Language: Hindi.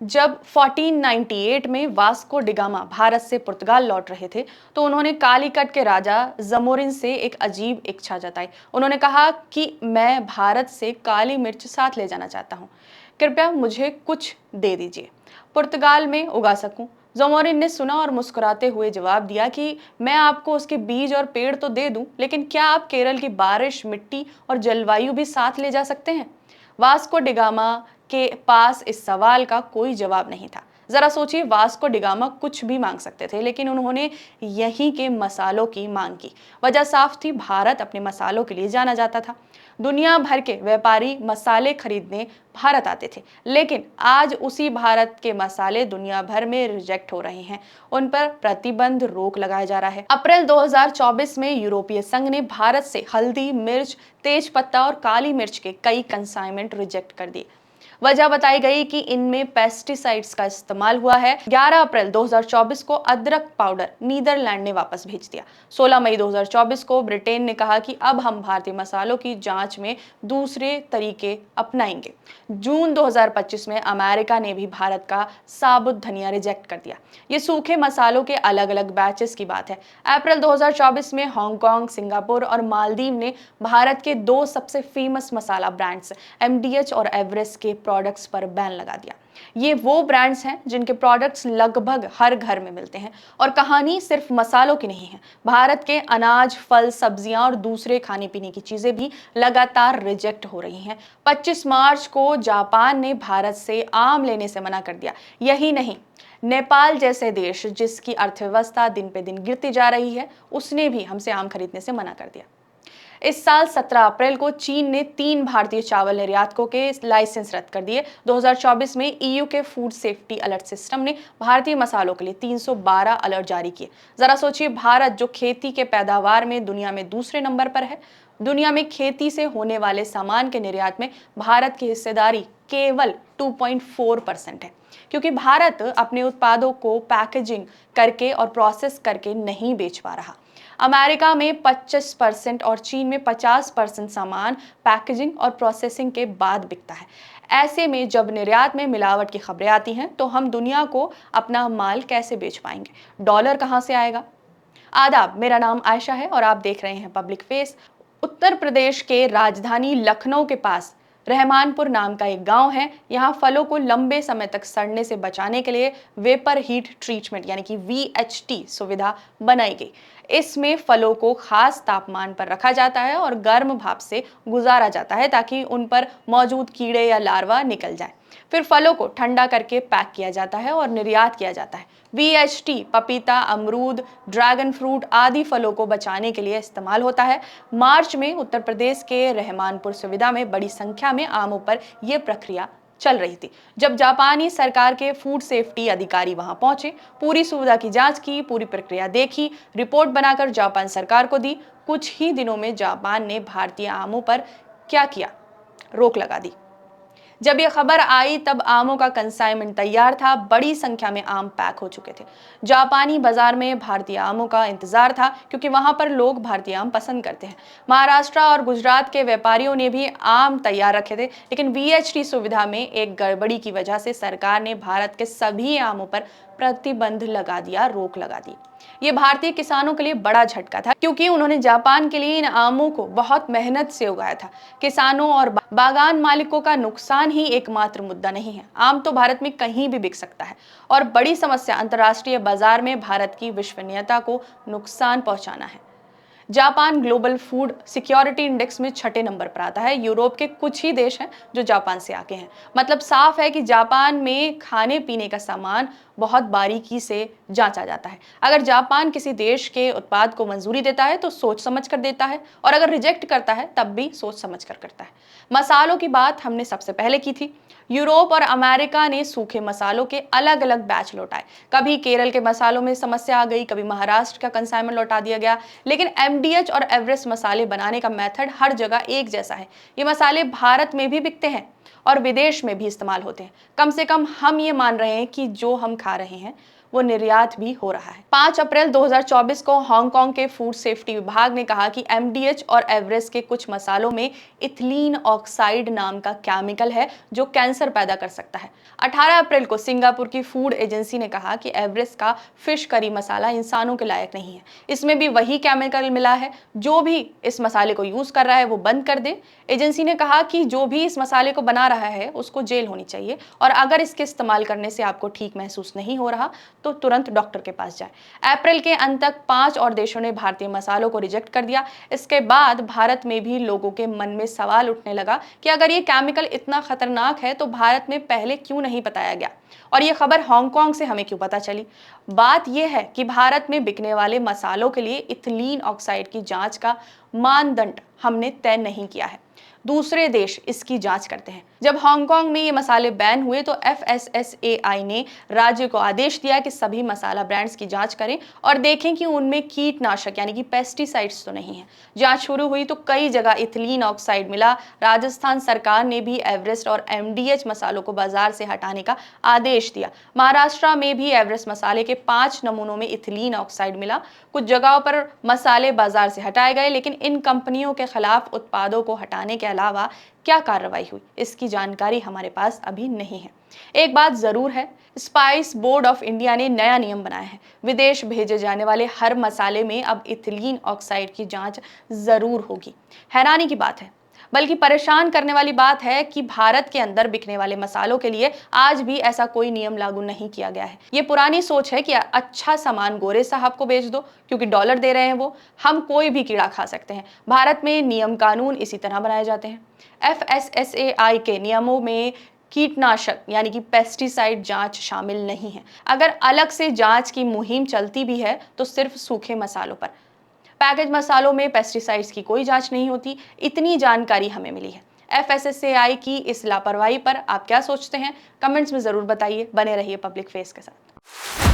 जब 1498 में वास्को डिगामा भारत से पुर्तगाल लौट रहे थे तो उन्होंने कालीकट के राजा जमोरिन से एक अजीब इच्छा जताई। उन्होंने कहा कि मैं भारत से काली मिर्च साथ ले जाना चाहता हूँ, कृपया मुझे कुछ दे दीजिए, पुर्तगाल में उगा सकूं। जमोरिन ने सुना और मुस्कुराते हुए जवाब दिया कि मैं आपको उसके बीज और पेड़ तो दे दूं, लेकिन क्या आप केरल की बारिश, मिट्टी और जलवायु भी साथ ले जा सकते हैं? वास्को डिगामा के पास इस सवाल का कोई जवाब नहीं था। जरा सोचिए, वास्को डिगामा कुछ भी मांग सकते थे, लेकिन उन्होंने यहीं के मसालों की मांग की। वजह साफ थी, भारत अपने मसालों के लिए जाना जाता था। दुनिया भर के व्यापारी मसाले खरीदने भारत आते थे, लेकिन आज उसी भारत के मसाले दुनिया भर में रिजेक्ट हो रहे हैं। उन पर प्रतिबंध, रोक लगाया जा रहा है। अप्रैल 2024 में यूरोपीय संघ ने भारत से हल्दी, मिर्च, तेज पत्ता और काली मिर्च के कई कंसाइनमेंट रिजेक्ट कर दिए। वजह बताई गई कि इनमें पेस्टिसाइड्स का इस्तेमाल हुआ है। 11 अप्रैल 2024 को अदरक पाउडर नीदरलैंड ने वापस भेज दिया। 16 मई 2024 को ब्रिटेन ने कहा कि अब हम भारतीय मसालों की जांच में दूसरे तरीके अपनाएंगे। जून 2025 में अमेरिका ने भी भारत का साबुत धनिया रिजेक्ट कर दिया। ये सूखे मसालों के अलग अलग बैचेस की बात है। अप्रैल 2024 में हांगकांग, सिंगापुर और मालदीव ने भारत के दो सबसे फेमस मसाला ब्रांड्स एमडीएच और एवरेस्ट के प्रोडक्ट्स पर बैन लगा दिया। ये वो ब्रांड्स हैं जिनके प्रोडक्ट्स लगभग हर घर में मिलते हैं। और कहानी सिर्फ मसालों की नहीं है। भारत के अनाज, फल, सब्जियां और दूसरे खाने पीने की चीजें भी लगातार रिजेक्ट हो रही हैं। 25 मार्च को जापान ने भारत से आम लेने से मना कर दिया। यही नहीं, नेपाल जैसे देश जिसकी अर्थव्यवस्था दिन पे दिन गिरती जा रही है, उसने भी हमसे आम खरीदने से मना कर दिया। इस साल 17 अप्रैल को चीन ने 3 भारतीय चावल निर्यातकों के लाइसेंस रद्द कर दिए। 2024 में ईयू के फूड सेफ्टी अलर्ट सिस्टम ने भारतीय मसालों के लिए 312 अलर्ट जारी किए। जरा सोचिए, भारत जो खेती के पैदावार में दुनिया में दूसरे नंबर पर है, दुनिया में खेती से होने वाले सामान के निर्यात में भारत की हिस्सेदारी केवल 2.4% है, क्योंकि भारत अपने उत्पादों को पैकेजिंग करके और प्रोसेस करके नहीं बेच पा रहा। अमेरिका में 25% और चीन में 50% सामान पैकेजिंग और प्रोसेसिंग के बाद बिकता है। ऐसे में जब निर्यात में मिलावट की खबरें आती हैं, तो हम दुनिया को अपना माल कैसे बेच पाएंगे? डॉलर कहां से आएगा? आदाब, मेरा नाम आयशा है और आप देख रहे हैं पब्लिक फेस। उत्तर प्रदेश के राजधानी लखनऊ के पास रहमानपुर नाम का एक गांव है। यहाँ फलों को लंबे समय तक सड़ने से बचाने के लिए वेपर हीट ट्रीटमेंट यानी कि वीएचटी सुविधा बनाई गई। इसमें फलों को खास तापमान पर रखा जाता है और गर्म भाप से गुजारा जाता है ताकि उन पर मौजूद कीड़े या लार्वा निकल जाए। फिर फलों को ठंडा करके पैक किया जाता है और निर्यात किया जाता है। वीएचटी पपीता, अमरूद, ड्रैगन फ्रूट आदि फलों को बचाने के लिए इस्तेमाल होता है। मार्च में उत्तर प्रदेश के रहमानपुर सुविधा में बड़ी संख्या में आमों पर यह प्रक्रिया चल रही थी। जब जापानी सरकार के फूड सेफ्टी अधिकारी वहां पहुंचे, पूरी सुविधा की जांच की, पूरी प्रक्रिया देखी, रिपोर्ट बनाकर जापान सरकार को दी। कुछ ही दिनों में जापान ने भारतीय आमों पर क्या किया? रोक लगा दी। जब यह खबर आई तब आमों का कंसाइनमेंट तैयार था, बड़ी संख्या में आम पैक हो चुके थे। जापानी बाजार में भारतीय आमों का इंतजार था, क्योंकि वहां पर लोग भारतीय आम पसंद करते हैं। महाराष्ट्र और गुजरात के व्यापारियों ने भी आम तैयार रखे थे, लेकिन वीएचटी सुविधा में एक गड़बड़ी की वजह से सरकार ने भारत के सभी आमों पर प्रतिबंध लगा दिया, रोक लगा दी। ये भारतीय किसानों के लिए बड़ा झटका था, क्योंकि उन्होंने जापान के लिए इन आमों को बहुत मेहनत से उगाया था। किसानों और बागान मालिकों का नुकसान ही एकमात्र मुद्दा नहीं है। आम तो भारत में कहीं भी बिक सकता है, और बड़ी समस्या अंतर्राष्ट्रीय बाजार में भारत की विश्वसनीयता को नुकसान पहुंचाना है। Japan global food security index में 6ठे नंबर पर आता है। यूरोप के कुछ ही देश हैं जो जापान से आगे हैं। मतलब साफ है कि जापान में खाने पीने का सामान बहुत बारीकी से जांचा जाता है। अगर जापान किसी देश के उत्पाद को मंजूरी देता है तो सोच समझ कर देता है, और अगर रिजेक्ट करता है तब भी सोच समझ कर करता है। मसालों की बात हमने सबसे पहले की थी। यूरोप और अमेरिका ने सूखे मसालों के अलग अलग बैच लौटाए। कभी केरल के मसालों में समस्या आ गई, कभी महाराष्ट्र का कंसाइनमेंट लौटा दिया गया। लेकिन एमडीएच और एवरेस्ट मसाले बनाने का मेथड हर जगह एक जैसा है। ये मसाले भारत में भी बिकते हैं और विदेश में भी इस्तेमाल होते हैं। कम से कम हम ये मान रहे हैं कि जो हम खा रहे हैं वो निर्यात भी हो रहा है। 5 अप्रैल 2024 को हांगकांग के फूड सेफ्टी विभाग ने कहा कि एमडीएच और एवरेस्ट के कुछ मसालों में इथिलीन ऑक्साइड नाम का केमिकल है जो कैंसर पैदा कर सकता है। 18 अप्रैल को सिंगापुर की फूड एजेंसी ने कहा कि एवरेस्ट का फिश करी मसाला इंसानों के लायक नहीं है, इसमें भी वही केमिकल मिला है। जो भी इस मसाले को यूज कर रहा है वो बंद कर दे। एजेंसी ने कहा कि जो भी इस मसाले को बना रहा है उसको जेल होनी चाहिए और अगर इसके इस्तेमाल करने से आपको ठीक महसूस नहीं हो रहा तो तुरंत डॉक्टर के पास जाए। अप्रैल के अंत तक 5 और देशों ने भारतीय मसालों को रिजेक्ट कर दिया। इसके बाद भारत में भी लोगों के मन में सवाल उठने लगा कि अगर ये केमिकल इतना खतरनाक है तो भारत में पहले क्यों नहीं बताया गया और ये खबर हांगकांग से हमें क्यों पता चली। बात यह है कि भारत में बिकने वाले मसालों के लिए इथिलीन ऑक्साइड की जांच का मानदंड हमने तय नहीं किया है, दूसरे देश इसकी जांच करते हैं। जब हांगकांग में ये मसाले बैन हुए तो एफएसएसएआई ने राज्य को आदेश दिया कि सभी मसाला ब्रांड्स की जांच करें और देखें कि उनमें कीटनाशक यानी कि पेस्टिसाइड्स तो नहीं है। जांच शुरू हुई तो कई जगह इथिलीन ऑक्साइड मिला। राजस्थान सरकार ने भी एवरेस्ट और एमडीएच मसालों को बाजार से हटाने का आदेश दिया। महाराष्ट्र में भी एवरेस्ट मसाले के 5 नमूनों में इथिलीन ऑक्साइड मिला। कुछ जगहों पर मसाले बाजार से हटाए गए, लेकिन इन कंपनियों के खिलाफ उत्पादों को हटाने के अलावा क्या कार्रवाई हुई इसकी जानकारी हमारे पास अभी नहीं है। एक बात जरूर है, स्पाइस बोर्ड ऑफ इंडिया ने नया नियम बनाया है। विदेश भेजे जाने वाले हर मसाले में अब इथिलीन ऑक्साइड की जांच जरूर होगी। हैरानी की बात है, बल्कि परेशान करने वाली बात है कि भारत के अंदर बिकने वाले मसालों के लिए आज भी ऐसा कोई नियम लागू नहीं किया गया है। ये पुरानी सोच है कि अच्छा सामान गोरे साहब को बेच दो क्योंकि डॉलर दे रहे हैं वो, हम कोई भी कीड़ा खा सकते हैं। भारत में नियम कानून इसी तरह बनाए जाते हैं। एफएसएसएआई के नियमों में कीटनाशक यानी कि पेस्टिसाइड जांच शामिल नहीं है। अगर अलग से जांच की मुहिम चलती भी है तो सिर्फ सूखे मसालों पर। पैकेज मसालों में पेस्टिसाइड्स की कोई जांच नहीं होती। इतनी जानकारी हमें मिली है। एफएसएसएआई की इस लापरवाही पर आप क्या सोचते हैं? कमेंट्स में जरूर बताइए। बने रहिए पब्लिक फेस के साथ।